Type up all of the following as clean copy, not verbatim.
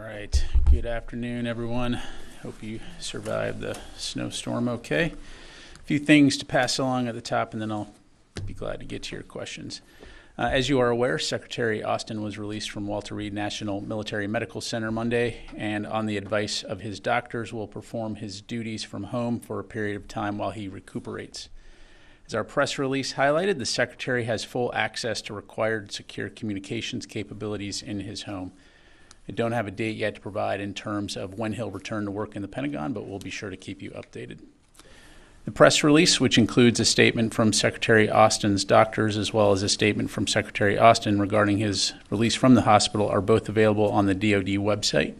All right. Good afternoon, everyone. Hope you survived the snowstorm okay. A few things to pass along at the top, and then I'll be glad to get to your questions. As you are aware, Secretary Austin was released from Walter Reed National Military Medical Center Monday, and on the advice of his doctors, will perform his duties from home for a period of time while he recuperates. As our press release highlighted, the Secretary has full access to required secure communications capabilities in his home. I don't have a date yet to provide in terms of when he'll return to work in the Pentagon, but we'll be sure to keep you updated. The press release, which includes a statement from Secretary Austin's doctors as well as a statement from Secretary Austin regarding his release from the hospital, are both available on the DoD website.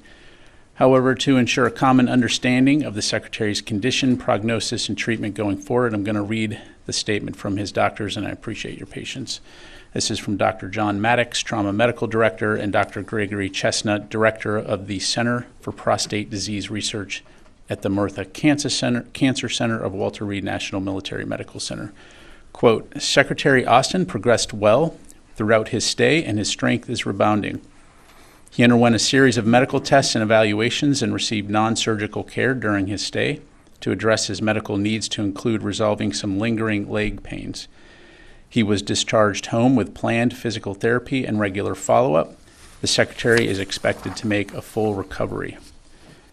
However, to ensure a common understanding of the Secretary's condition, prognosis, and treatment going forward, I'm going to read the statement from his doctors, and I appreciate your patience. This is from Dr. John Maddox, Trauma Medical Director, and Dr. Gregory Chestnut, Director of the Center for Prostate Disease Research at the Murtha Cancer Center of Walter Reed National Military Medical Center. Quote, Secretary Austin progressed well throughout his stay, and his strength is rebounding. He underwent a series of medical tests and evaluations and received non-surgical care during his stay to address his medical needs, to include resolving some lingering leg pains. He was discharged home with planned physical therapy and regular follow-up. The Secretary is expected to make a full recovery.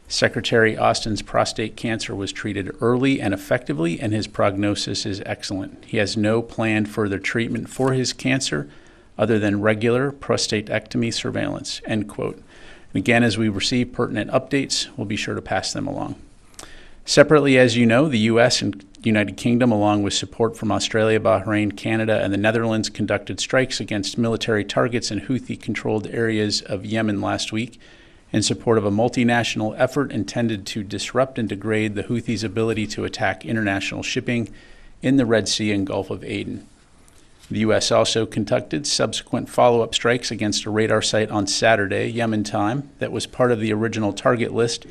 Secretary Austin's prostate cancer was treated early and effectively, and his prognosis is excellent. He has no planned further treatment for his cancer other than regular prostatectomy surveillance, end quote. And again, as we receive pertinent updates, we'll be sure to pass them along. Separately, as you know, the U.S. and United Kingdom, along with support from Australia, Bahrain, Canada, and the Netherlands, conducted strikes against military targets in Houthi-controlled areas of Yemen last week in support of a multinational effort intended to disrupt and degrade the Houthis' ability to attack international shipping in the Red Sea and Gulf of Aden. The U.S. also conducted subsequent follow-up strikes against a radar site on Saturday, Yemen time, that was part of the original target list,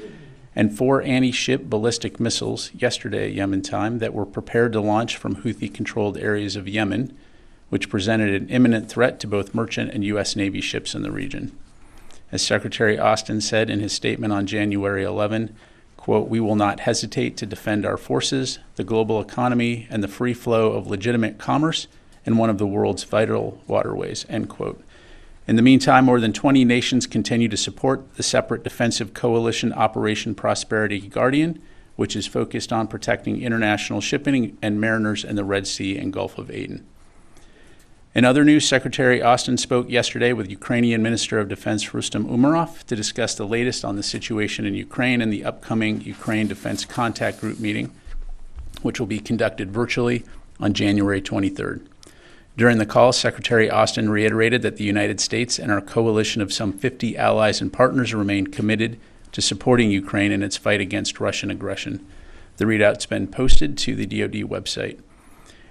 and 4 anti-ship ballistic missiles yesterday, Yemen time, that were prepared to launch from Houthi-controlled areas of Yemen, which presented an imminent threat to both merchant and U.S. Navy ships in the region. As Secretary Austin said in his statement on January 11, quote, we will not hesitate to defend our forces, the global economy, and the free flow of legitimate commerce in one of the world's vital waterways, end quote. In the meantime, more than 20 nations continue to support the separate defensive coalition Operation Prosperity Guardian, which is focused on protecting international shipping and mariners in the Red Sea and Gulf of Aden. In other news, Secretary Austin spoke yesterday with Ukrainian Minister of Defense Rustem Umerov to discuss the latest on the situation in Ukraine and the upcoming Ukraine Defense Contact Group meeting, which will be conducted virtually on January 23rd. During the call, Secretary Austin reiterated that the United States and our coalition of some 50 allies and partners remain committed to supporting Ukraine in its fight against Russian aggression. The readout's been posted to the DoD website.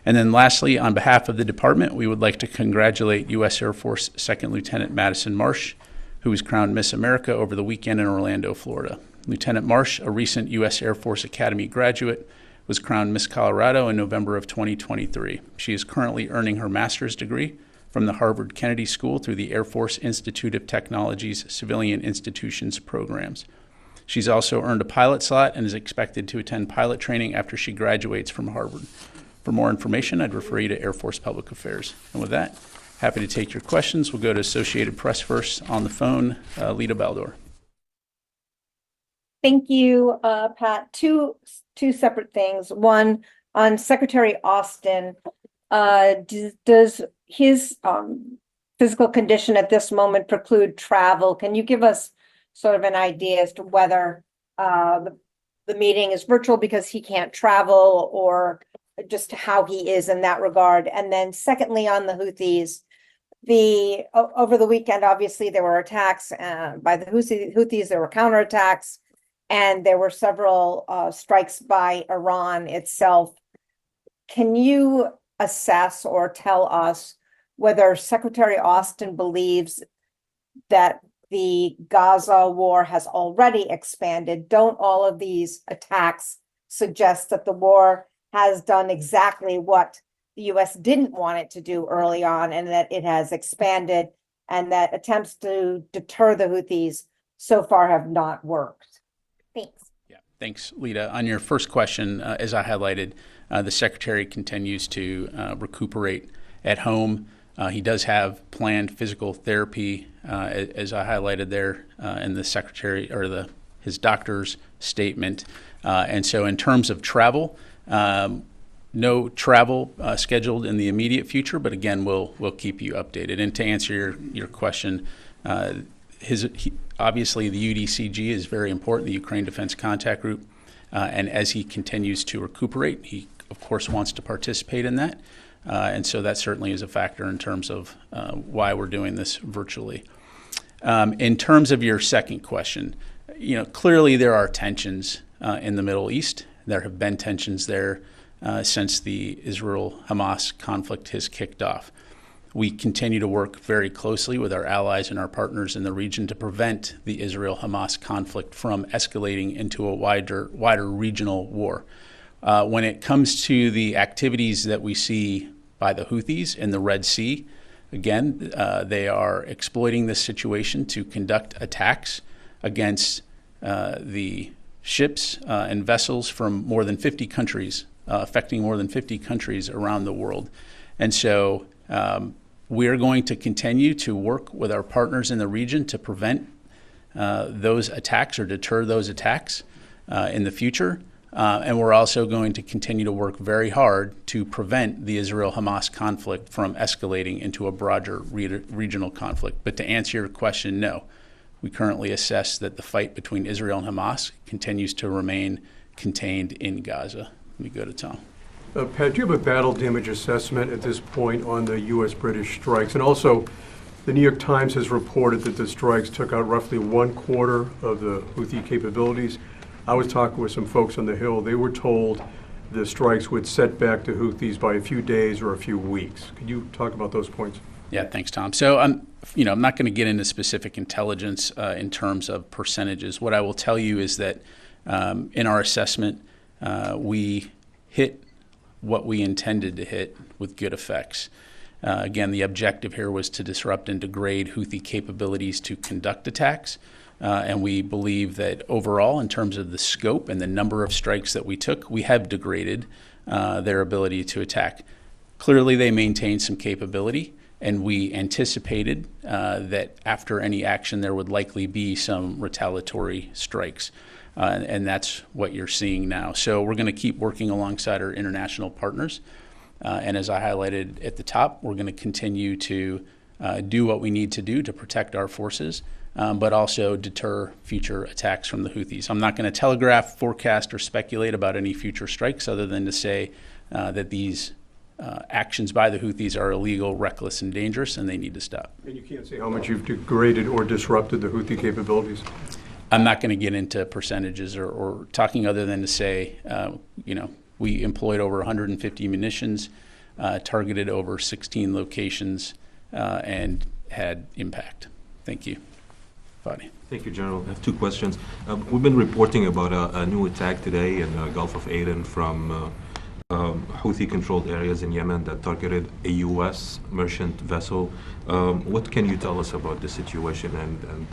And then lastly, on behalf of the department, we would like to congratulate U.S. Air Force Second Lieutenant Madison Marsh, who was crowned Miss America over the weekend in Orlando, Florida. Lieutenant Marsh, a recent U.S. Air Force Academy graduate, was crowned Miss Colorado in November of 2023. She is currently earning her master's degree from the Harvard Kennedy School through the Air Force Institute of Technology's Civilian Institutions programs. She's also earned a pilot slot and is expected to attend pilot training after she graduates from Harvard. For more information, I'd refer you to Air Force Public Affairs. And with that, happy to take your questions. We'll go to Associated Press first. On the phone, Lita Baldor. Thank you, Pat. Two separate things. One, on Secretary Austin, does his physical condition at this moment preclude travel? Can you give us sort of an idea as to whether the meeting is virtual because he can't travel, or just how he is in that regard? And then secondly, on the Houthis, over the weekend, obviously there were attacks by the Houthis, there were counterattacks, and there were several strikes by Iran itself. Can you assess or tell us whether Secretary Austin believes that the Gaza war has already expanded? Don't all of these attacks suggest that the war has done exactly what the U.S. didn't want it to do early on, and that it has expanded, and that attempts to deter the Houthis so far have not worked. Thanks. Yeah, thanks, Lita. On your first question, as I highlighted, the Secretary continues to recuperate at home. He does have planned physical therapy, as I highlighted there in the Secretary or his doctor's statement. And so in terms of travel, no travel scheduled in the immediate future, but again, we'll keep you updated. And to answer your question, obviously the UDCG is very important, the Ukraine Defense Contact Group, and as he continues to recuperate, he of course wants to participate in that. And so that certainly is a factor in terms of why we're doing this virtually. In terms of your second question, clearly there are tensions in the Middle East. There have been tensions there since the Israel-Hamas conflict has kicked off. We continue to work very closely with our allies and our partners in the region to prevent the Israel-Hamas conflict from escalating into a wider regional war. When it comes to the activities that we see by the Houthis in the Red Sea, again, they are exploiting this situation to conduct attacks against the ships and vessels from more than 50 countries, affecting more than 50 countries around the world. And so we are going to continue to work with our partners in the region to prevent those attacks or deter those attacks in the future. And we're also going to continue to work very hard to prevent the Israel-Hamas conflict from escalating into a broader regional conflict. But to answer your question, no. We currently assess that the fight between Israel and Hamas continues to remain contained in Gaza. Let me go to Tom. Pat, do you have a battle damage assessment at this point on the U.S.-British strikes? And also, the New York Times has reported that the strikes took out roughly 1/4 of the Houthi capabilities. I was talking with some folks on the Hill. They were told the strikes would set back the Houthis by a few days or a few weeks. Could you talk about those points? Yeah, thanks, Tom. So I'm not going to get into specific intelligence in terms of percentages. What I will tell you is that in our assessment, we hit what we intended to hit with good effects. Again, the objective here was to disrupt and degrade Houthi capabilities to conduct attacks. And we believe that overall, in terms of the scope and the number of strikes that we took, we have degraded their ability to attack. Clearly, they maintained some capability, and we anticipated that after any action, there would likely be some retaliatory strikes. And that's what you're seeing now. So we're going to keep working alongside our international partners. And as I highlighted at the top, we're going to continue to do what we need to do to protect our forces, but also deter future attacks from the Houthis. I'm not going to telegraph, forecast, or speculate about any future strikes other than to say that these actions by the Houthis are illegal, reckless, and dangerous, and they need to stop. And you can't say how much you've degraded or disrupted the Houthi capabilities? I'm not going to get into percentages or talking other than to say, we employed over 150 munitions, targeted over 16 locations, and had impact. Thank you. Fadi. Thank you, General. I have two questions. We've been reporting about a new attack today in the Gulf of Aden from Houthi-controlled areas in Yemen that targeted a U.S. merchant vessel. What can you tell us about the situation and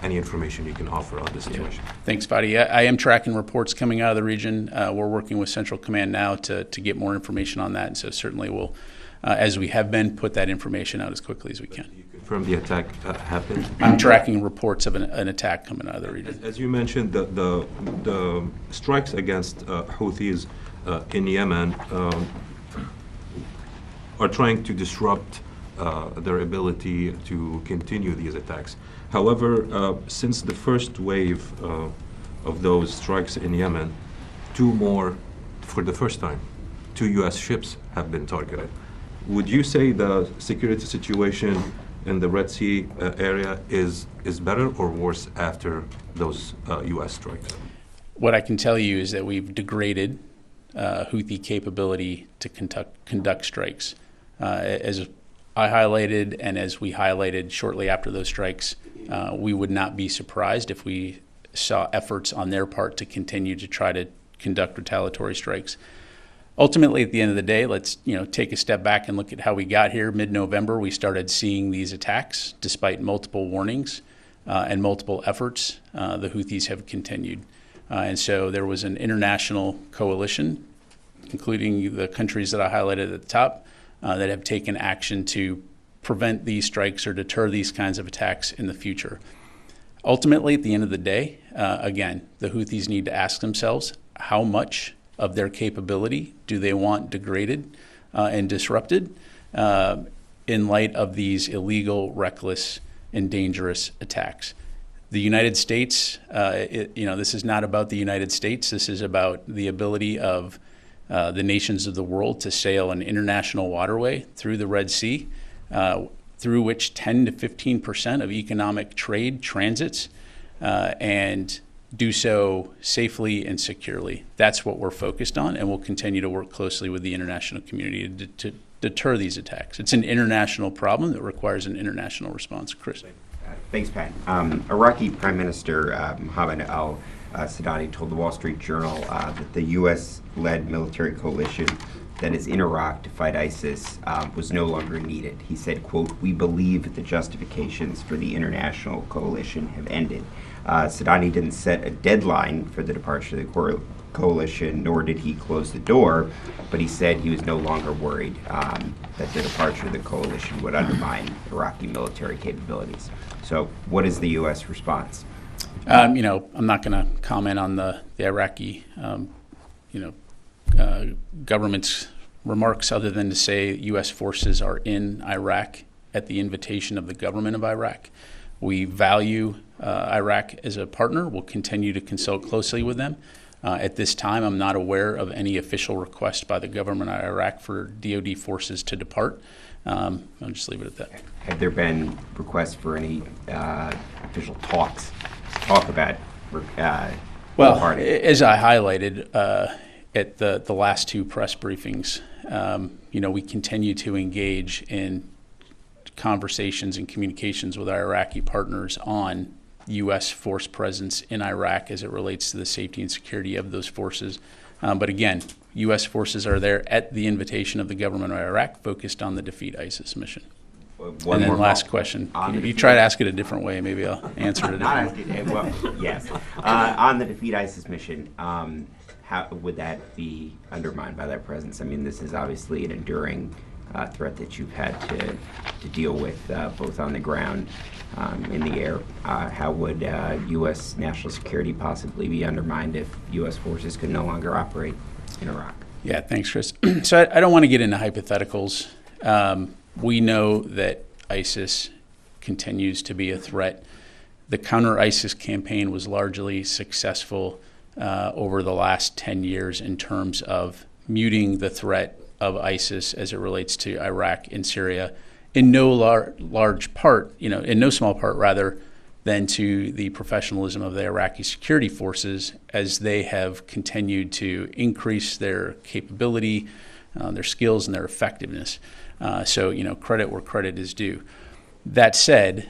any information you can offer on the situation? Yeah. Thanks, Fadi. I am tracking reports coming out of the region. We're working with Central Command now to get more information on that, and so certainly we'll, as we have been, put that information out as quickly as we can. Do you confirm the attack happened? I'm tracking reports of an attack coming out of the region. As you mentioned, the strikes against Houthis in Yemen are trying to disrupt their ability to continue these attacks. However, since the first wave of those strikes in Yemen, two more, for the first time, 2 U.S. ships have been targeted. Would you say the security situation in the Red Sea area is better or worse after those U.S. strikes? What I can tell you is that we've degraded Houthi capability to conduct strikes. As I highlighted and as we highlighted shortly after those strikes, we would not be surprised if we saw efforts on their part to continue to try to conduct retaliatory strikes. Ultimately, at the end of the day, let's take a step back and look at how we got here. Mid-November, we started seeing these attacks despite multiple warnings. and multiple efforts, the Houthis have continued. And so there was an international coalition, including the countries that I highlighted at the top, that have taken action to prevent these strikes or deter these kinds of attacks in the future. Ultimately, at the end of the day, again, the Houthis need to ask themselves how much of their capability do they want degraded and disrupted in light of these illegal, reckless, and dangerous attacks. The United States, this is not about the United States. This is about the ability of the nations of the world to sail an international waterway through the Red Sea, through which 10 to 15% of economic trade transits, and do so safely and securely. That's what we're focused on, and we'll continue to work closely with the international community to deter these attacks. It's an international problem that requires an international response. Chris. Thanks, Pat. Iraqi Prime Minister Mohammed al-Sadani told the Wall Street Journal that the U.S.-led military coalition that is in Iraq to fight ISIS was no longer needed. He said, quote, "We believe the justifications for the international coalition have ended." Sadani didn't set a deadline for the departure of the coalition, nor did he close the door, but he said he was no longer worried that the departure of the coalition would undermine Iraqi military capabilities. So what is the U.S. response? I'm not going to comment on the Iraqi, government's remarks other than to say U.S. forces are in Iraq at the invitation of the government of Iraq. We value Iraq as a partner. We'll continue to consult closely with them. At this time, I'm not aware of any official request by the government of Iraq for DoD forces to depart. I'll just leave it at that. Have there been requests for any official talk about departing? As I highlighted at the last two press briefings, we continue to engage in conversations and communications with our Iraqi partners on U.S. force presence in Iraq as it relates to the safety and security of those forces. But again, U.S. forces are there at the invitation of the government of Iraq, focused on the Defeat ISIS mission. One and then more last question. You try to ask it a different way, maybe I'll answer it a different way. Well, yes. On the Defeat ISIS mission, how would that be undermined by that presence? I mean, this is obviously an enduring threat that you've had to deal with both on the ground, in the air. How would U.S. national security possibly be undermined if U.S. forces could no longer operate in Iraq? Yeah, thanks, Chris. So I don't want to get into hypotheticals. We know that ISIS continues to be a threat. The counter-ISIS campaign was largely successful over the last 10 years in terms of muting the threat of ISIS as it relates to Iraq and Syria, in no large part, in no small part rather, than to the professionalism of the Iraqi security forces as they have continued to increase their capability, their skills, and their effectiveness. So credit where credit is due. That said,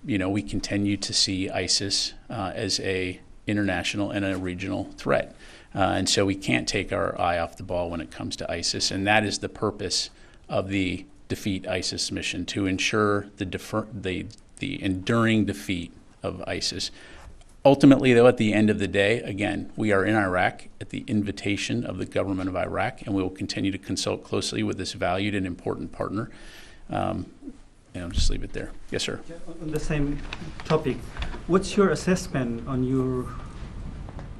we continue to see ISIS as a international and a regional threat. And so we can't take our eye off the ball when it comes to ISIS, and that is the purpose of the Defeat ISIS mission, to ensure the enduring defeat of ISIS. Ultimately, though, at the end of the day, again, we are in Iraq at the invitation of the government of Iraq, and we will continue to consult closely with this valued and important partner. And I'll just leave it there. Yes, sir. On the same topic, what's your assessment on your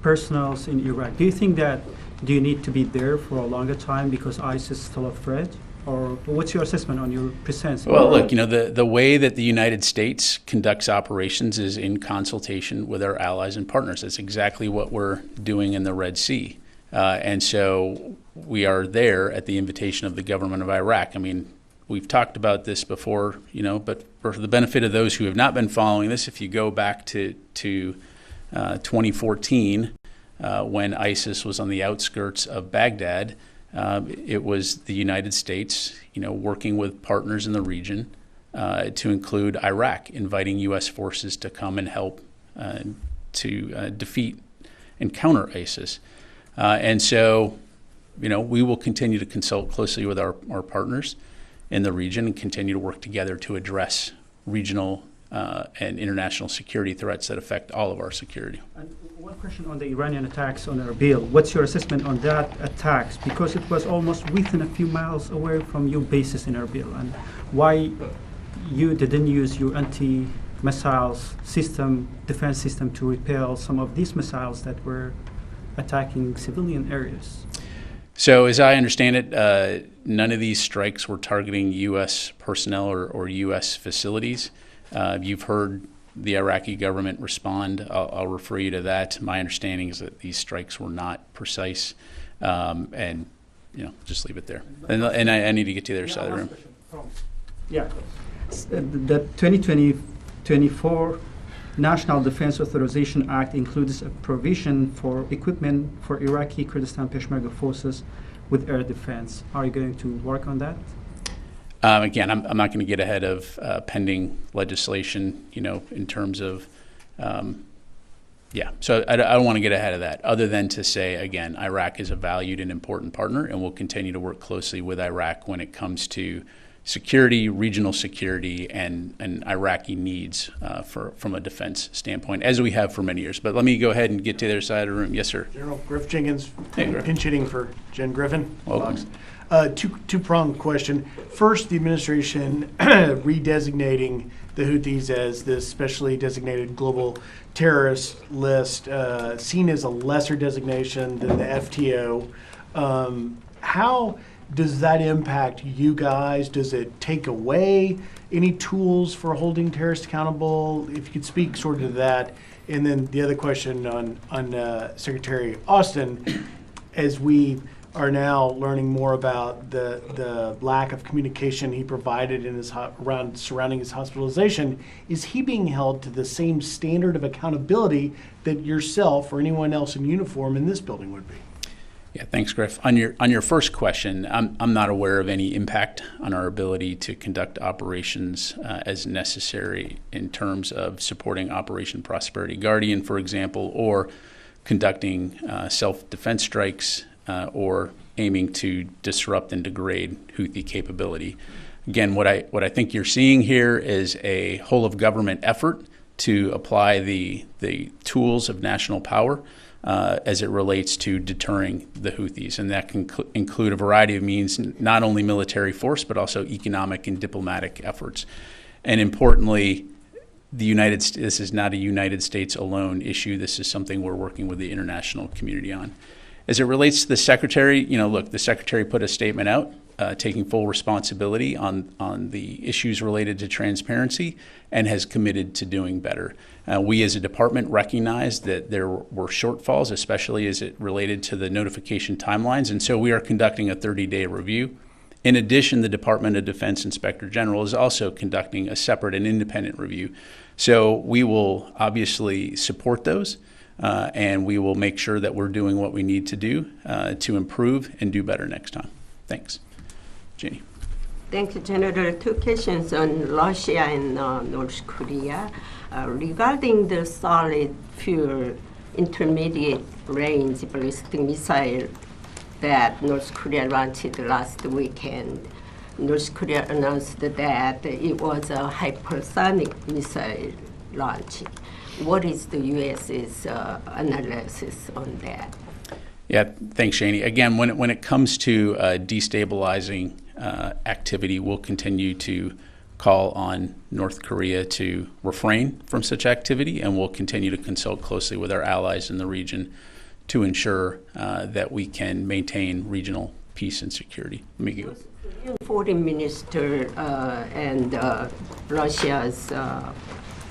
personnels in Iraq? Do you need to be there for a longer time because ISIS is still a threat? Or what's your assessment on your presence? Well, look, the way that the United States conducts operations is in consultation with our allies and partners. That's exactly what we're doing in the Red Sea. And so we are there at the invitation of the government of Iraq. I mean, we've talked about this before, but for the benefit of those who have not been following this, if you go back to 2014, when ISIS was on the outskirts of Baghdad, it was the United States, working with partners in the region, to include Iraq, inviting U.S. forces to come and help to defeat and counter ISIS. And so, we will continue to consult closely with our partners in the region and continue to work together to address regional and international security threats that affect all of our security. And one question on the Iranian attacks on Erbil. What's your assessment on that attacks? Because it was almost within a few miles away from your bases in Erbil, and why you didn't use your anti-missiles system, defense system, to repel some of these missiles that were attacking civilian areas? So as I understand it, none of these strikes were targeting U.S. personnel or U.S. facilities. You've heard the Iraqi government respond. I'll refer you to that. My understanding is that these strikes were not precise, and just leave it there. And I need to get to the other side of the room. Yeah, the 2024 National Defense Authorization Act includes a provision for equipment for Iraqi Kurdistan Peshmerga forces with air defense. Are you going to work on that? Again, I'm not going to get ahead of pending legislation, in terms of, So I don't want to get ahead of that, other than to say, again, Iraq is a valued and important partner, and we'll continue to work closely with Iraq when it comes to security, regional security, and Iraqi needs from a defense standpoint, as we have for many years. But let me go ahead and get to the other side of the room. Yes, sir. General Griff Jenkins, Hey, Griff. pinch hitting for Jen Griffin. Welcome. Two-pronged question. First, the administration redesignating the Houthis as this specially designated global terrorist list, seen as a lesser designation than the FTO. How does that impact you guys? Does it take away any tools for holding terrorists accountable? If you could speak sort of to that. And then the other question on Secretary Austin, as we are now learning more about the lack of communication he provided in his surrounding his hospitalization, is he being held to the same standard of accountability that yourself or anyone else in uniform in this building would be? Yeah, thanks, Griff. On your first question, I'm not aware of any impact on our ability to conduct operations as necessary in terms of supporting Operation Prosperity Guardian, for example, or conducting self-defense strikes or aiming to disrupt and degrade Houthi capability. Again, what I think you're seeing here is a whole of government effort to apply the tools of national power as it relates to deterring the Houthis. And that can include a variety of means, not only military force, but also economic and diplomatic efforts. And importantly, this is not a United States alone issue. This is something we're working with the international community on. As it relates to the Secretary, the Secretary put a statement out taking full responsibility on the issues related to transparency and has committed to doing better. We as a department recognize that there were shortfalls, especially as it related to the notification timelines, and so we are conducting a 30-day review. In addition, the Department of Defense Inspector General is also conducting a separate and independent review. So we will obviously support those, and we will make sure that we're doing what we need to do to improve and do better next time. Thanks. Jeannie. Thank you, General. Two questions on Russia and North Korea. Regarding the solid fuel intermediate range ballistic missile that North Korea launched last weekend, North Korea announced that it was a hypersonic missile launch. What is the U.S.'s analysis on that? Yeah, thanks, Shani. Again, when it comes to destabilizing activity, we'll continue to call on North Korea to refrain from such activity, and we'll continue to consult closely with our allies in the region to ensure that we can maintain regional peace and security. Let me go. Foreign Minister and Russia's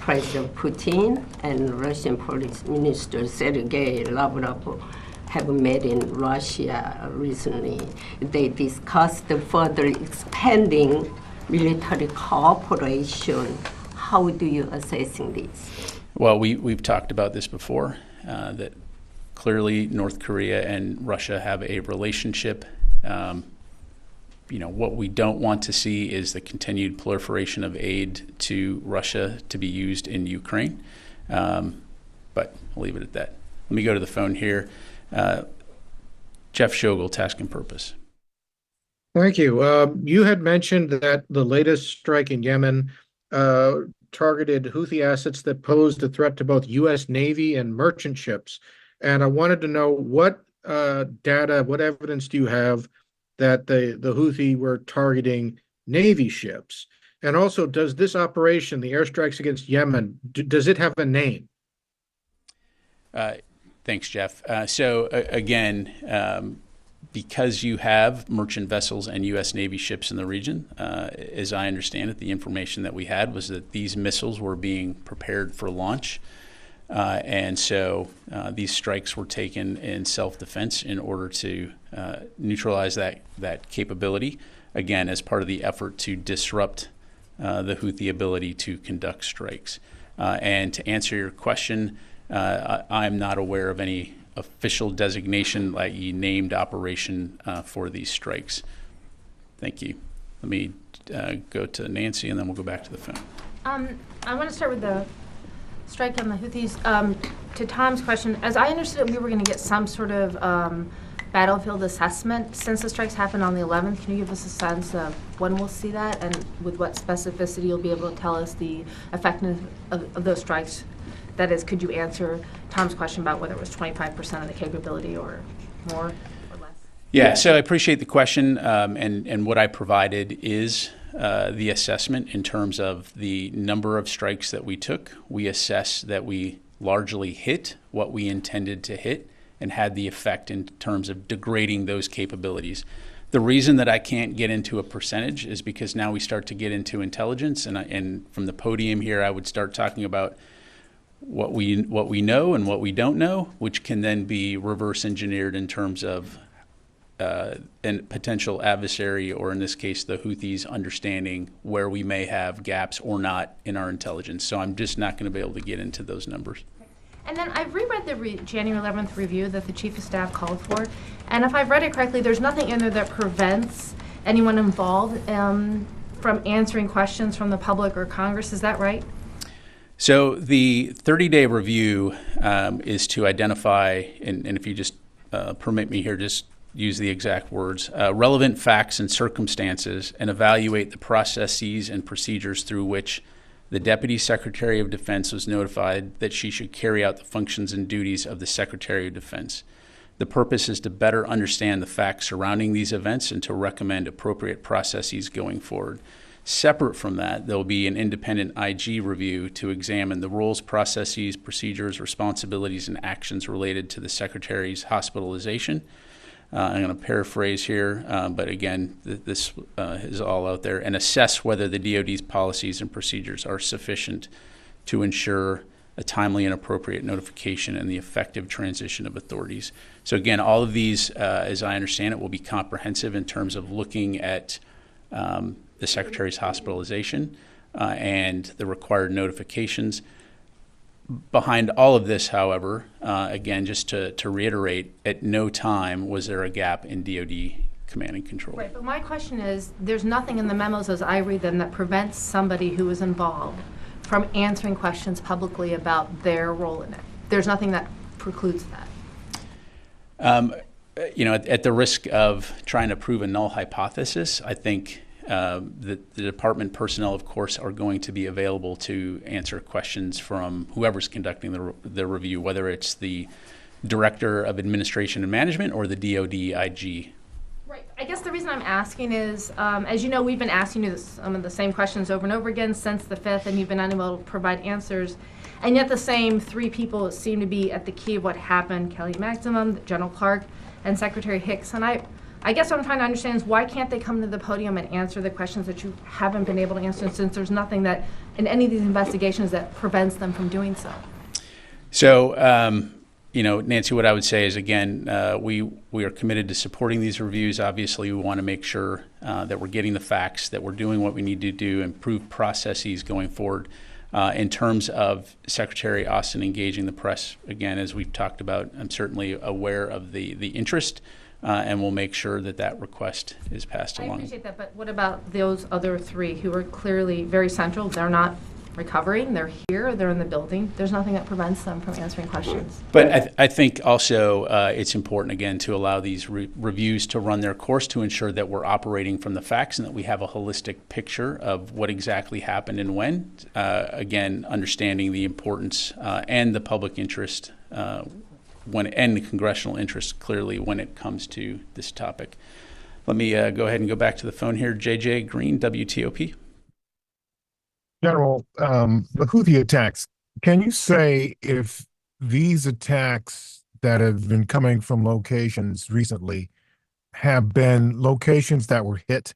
President Putin and Russian Foreign Minister Sergei Lavrov have met in Russia recently. They discussed further expanding military cooperation. How do you assess this? Well, we've talked about this before, that clearly North Korea and Russia have a relationship. What we don't want to see is the continued proliferation of aid to Russia to be used in Ukraine. But I'll leave it at that. Let me go to the phone here. Jeff Shogel, Task and Purpose. Thank you. You had mentioned that the latest strike in Yemen targeted Houthi assets that posed a threat to both U.S. Navy and merchant ships. And I wanted to know what data, what evidence do you have that the Houthi were targeting Navy ships? And also, does this operation, the airstrikes against Yemen, does it have a name? Thanks, Jeff. Again, because you have merchant vessels and U.S. Navy ships in the region, as I understand it, the information that we had was that these missiles were being prepared for launch. These strikes were taken in self-defense in order to neutralize that capability, again, as part of the effort to disrupt the Houthi ability to conduct strikes. And to answer your question, I'm not aware of any official designation, i.e. named operation for these strikes. Thank you. Let me go to Nancy, and then we'll go back to the phone. I want to start with the strike on the Houthis. To Tom's question, as I understood it, we were going to get some sort of battlefield assessment since the strikes happened on the 11th. Can you give us a sense of when we'll see that, and with what specificity you'll be able to tell us the effectiveness of those strikes? That is, could you answer Tom's question about whether it was 25% of the capability or more or less? Yeah, so I appreciate the question, and what I provided is the assessment in terms of the number of strikes that we took. We assessed that we largely hit what we intended to hit and had the effect in terms of degrading those capabilities. The reason that I can't get into a percentage is because now we start to get into intelligence, and from the podium here, I would start talking about what we know and what we don't know, which can then be reverse engineered in terms of a potential adversary, or in this case, the Houthis, understanding where we may have gaps or not in our intelligence. So I'm just not going to be able to get into those numbers. And then I've reread the January 11th review that the Chief of Staff called for, and if I've read it correctly, there's nothing in there that prevents anyone involved from answering questions from the public or Congress. Is that right? So the 30-day review is to identify, and if you just permit me here, just use the exact words, relevant facts and circumstances, and evaluate the processes and procedures through which the Deputy Secretary of Defense was notified that she should carry out the functions and duties of the Secretary of Defense. The purpose is to better understand the facts surrounding these events and to recommend appropriate processes going forward. Separate from that, there will be an independent IG review to examine the rules, processes, procedures, responsibilities, and actions related to the Secretary's hospitalization. I'm going to paraphrase here, but again, this is all out there, and assess whether the DoD's policies and procedures are sufficient to ensure a timely and appropriate notification and the effective transition of authorities. So again, all of these, as I understand it, will be comprehensive in terms of looking at the Secretary's hospitalization and the required notifications. Behind all of this, however, again, just to reiterate, at no time was there a gap in DoD command and control. Right, but my question is, there's nothing in the memos as I read them that prevents somebody who is involved from answering questions publicly about their role in it. There's nothing that precludes that. At the risk of trying to prove a null hypothesis, I think the department personnel, of course, are going to be available to answer questions from whoever's conducting the review, whether it's the Director of Administration and Management or the DoD IG. Right. I guess the reason I'm asking is, as you know, we've been asking you some of the same questions over and over again since the 5th, and you've been unable to provide answers. And yet the same three people seem to be at the key of what happened: Kelly Maximum, General Clark, and Secretary Hicks. And I guess what I'm trying to understand is, why can't they come to the podium and answer the questions that you haven't been able to answer, since there's nothing that in any of these investigations that prevents them from doing so? So, Nancy, what I would say is, again, we are committed to supporting these reviews. Obviously, we want to make sure that we're getting the facts, that we're doing what we need to do, improve processes going forward. In terms of Secretary Austin engaging the press, again, as we've talked about, I'm certainly aware of the interest, and we'll make sure that request is passed along. I appreciate that, but what about those other three who are clearly very central? They're not recovering. They're here. They're in the building. There's nothing that prevents them from answering questions. But I think also it's important, again, to allow these reviews to run their course to ensure that we're operating from the facts and that we have a holistic picture of what exactly happened and when. Again, understanding the importance and the public interest and the congressional interest clearly when it comes to this topic. Let me go ahead and go back to the phone here. JJ Green, WTOP. General, the Houthi attacks, can you say if these attacks that have been coming from locations recently have been locations that were hit